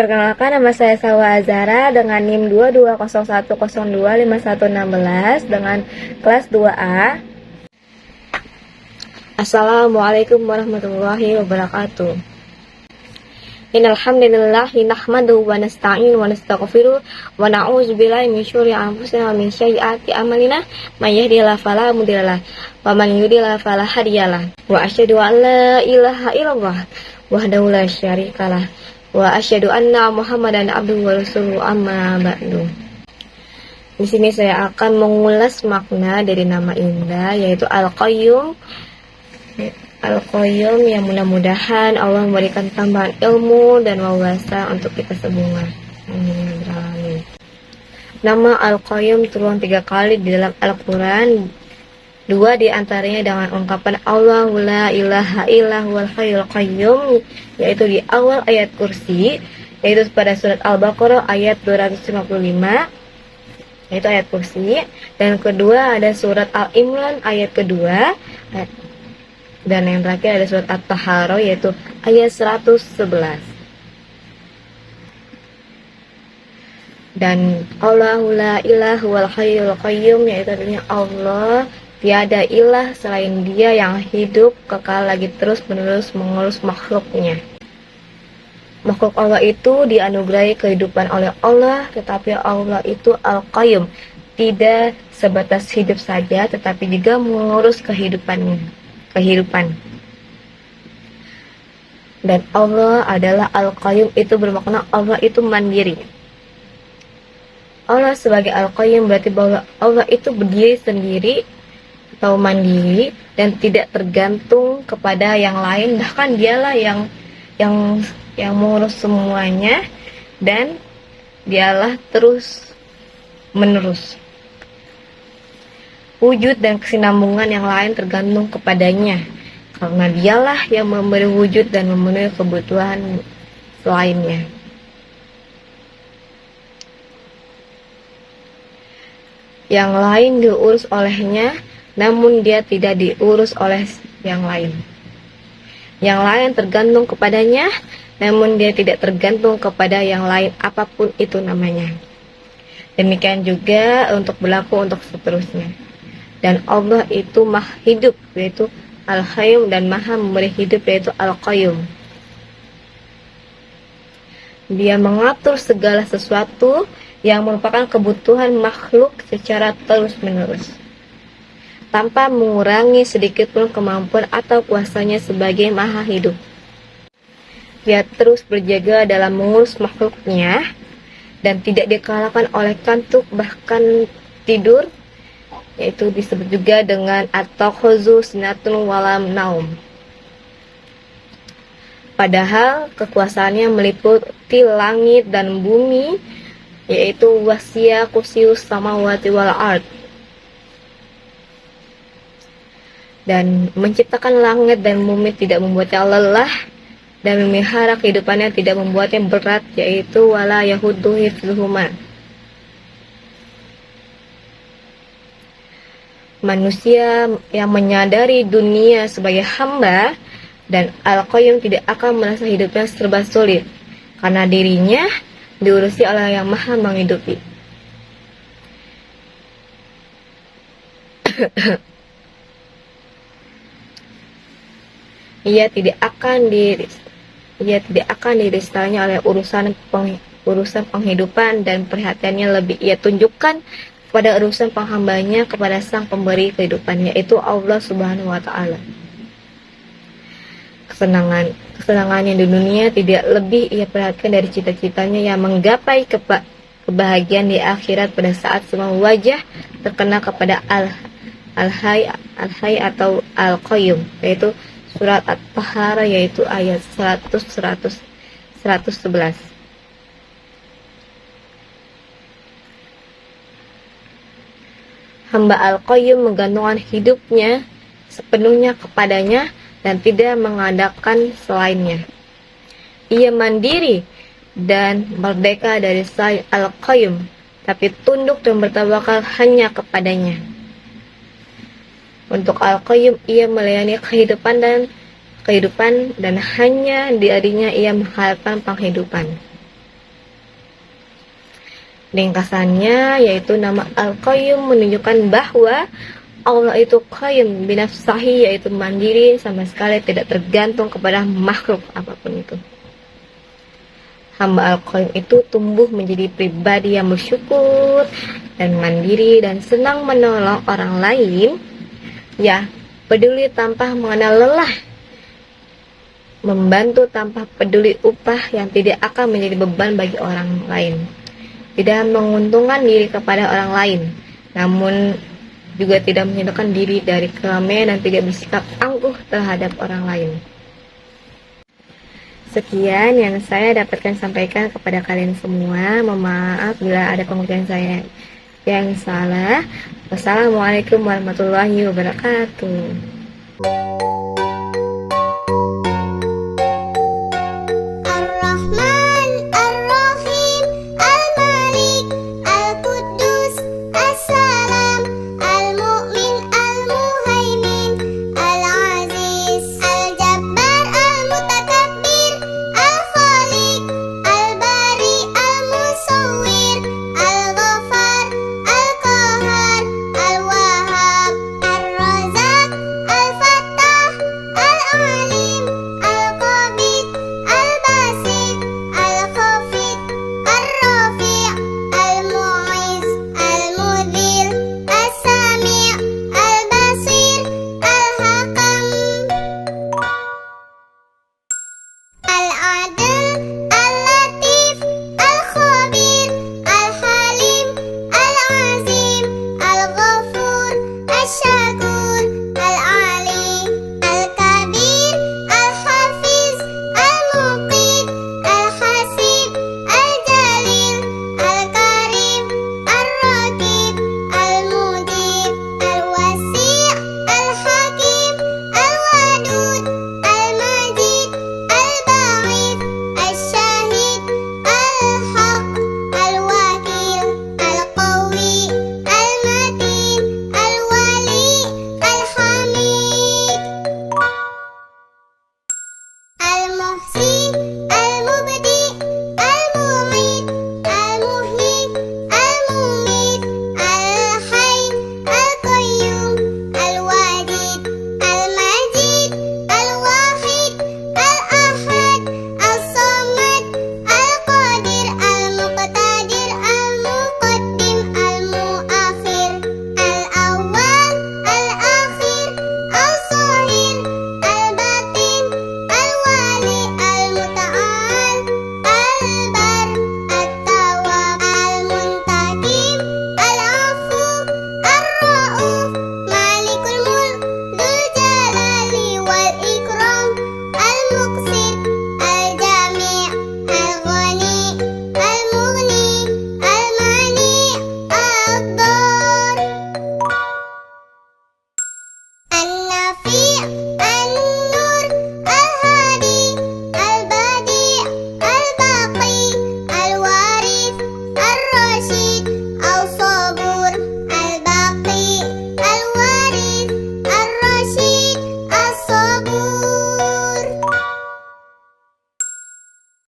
Perkenalkan, nama saya Salwa Azhara dengan NIM 2201025116 dengan kelas 2A. Assalamualaikum warahmatullahi wabarakatuh. Innal hamdalillah nahmaduhu wa nasta'inu wa nastaghfiruh wa na'udzu billahi min syururi anfusina wa min sayyiati a'malina may yahdihillahu fala mudhillalah wa man yudhlil fala hadiyalah wa asyhadu an la ilaha illallah wahdahu la syarikalah wa asyhadu anna Muhammadan abduhu wa rasuluhu amma ba'du. Di sini saya akan mengulas makna dari nama indah yaitu Al-Qayyum. Al-Qayyum yang mudah-mudahan Allah memberikan tambahan ilmu dan wawasan untuk kita semua. Amin. Nama Al-Qayyum terulang 3 kali di dalam Al-Quran. 2 diantaranya dengan ungkapan Allahu la ilaha illa huwal hayyul qayyum, yaitu di awal ayat kursi, yaitu pada surat Al-Baqarah ayat 255, yaitu ayat kursi. Dan kedua ada surat Al-Imran ayat kedua, dan yang terakhir ada surat At-Taharah yaitu ayat 111. Dan Allahu la ilaha wal hayyul qayyum, yaitu artinya Allah tiada ilah selain Dia yang hidup kekal lagi terus menerus mengurus makhluknya. Makhluk Allah itu dianugerahi kehidupan oleh Allah, tetapi Allah itu Al-Qayyum, tidak sebatas hidup saja tetapi juga mengurus kehidupan. Dan Allah adalah Al-Qayyum, itu bermakna Allah itu mandiri. Allah sebagai Al-Qayyum berarti bahwa Allah itu berdiri sendiri atau mandiri dan tidak tergantung kepada yang lain, bahkan dialah yang mengurus semuanya dan dialah terus menerus. Wujud dan kesinambungan yang lain tergantung kepadanya, karena dialah yang memberi wujud dan memenuhi kebutuhan lainnya. Yang lain diurus olehnya, namun dia tidak diurus oleh yang lain. Yang lain tergantung kepadanya, namun dia tidak tergantung kepada yang lain apapun itu namanya. Demikian juga berlaku untuk seterusnya. Dan Allah itu maha hidup, yaitu Al-Qayyum, dan maha memberi hidup, yaitu Al-Qayyum. Dia mengatur segala sesuatu yang merupakan kebutuhan makhluk secara terus-menerus, tanpa mengurangi sedikitpun kemampuan atau kuasanya sebagai maha hidup. Dia terus berjaga dalam mengurus makhluknya dan tidak dikalahkan oleh kantuk bahkan tidur, yaitu disebut juga dengan at-takhuzu sinatun walam naum. Padahal kekuasaannya meliputi langit dan bumi, yaitu wasiya kursius samawati wal ard. Dan menciptakan langit dan bumi tidak membuatnya lelah, dan memelihara kehidupannya tidak membuatnya berat, yaitu wala yahuddu hifdzuhuma. Manusia yang menyadari dunia sebagai hamba dan Al-Qayyum tidak akan merasa hidupnya serba sulit, karena dirinya diurusi oleh yang maha menghidupi. Ia tidak akan dirisanya oleh urusan penghidupan, dan perhatiannya lebih ia tunjukkan pada urusan penghambanya kepada sang pemberi kehidupan, yaitu Allah Subhanahu wa Ta'ala. Kesenangannya di dunia tidak lebih ia perhatikan dari cita-citanya yang menggapai kebahagiaan di akhirat pada saat semua wajah terkena kepada Al-Hayy atau Al-Qayyum, yaitu surat At-Taharah, yaitu ayat 111. Hamba Al-Qayyum menggantungkan hidupnya sepenuhnya kepadanya dan tidak mengandalkan selainnya. Ia mandiri dan merdeka dari selain Al-Qayyum, tapi tunduk dan bertawakal hanya kepadanya. Untuk Al-Qayyum ia melayani kehidupan dan hanya darinya ia mengharapkan penghidupan. Ringkasannya yaitu nama Al-Qayyum menunjukkan bahwa Allah itu qayyum binafsahi, yaitu mandiri, sama sekali tidak tergantung kepada makhluk apapun itu. Hamba Al-Qayyum itu tumbuh menjadi pribadi yang bersyukur dan mandiri dan senang menolong orang lain, ya, peduli tanpa mengenal lelah, membantu tanpa peduli upah yang tidak akan menjadi beban bagi orang lain, tidak menguntungkan diri kepada orang lain, namun juga tidak menjauhkan diri dari keramaian dan tidak bersikap angkuh terhadap orang lain. Sekian yang saya dapatkan sampaikan kepada kalian semua. Mohon maaf bila ada pengertian saya yang salah. Wassalamualaikum warahmatullahi wabarakatuh.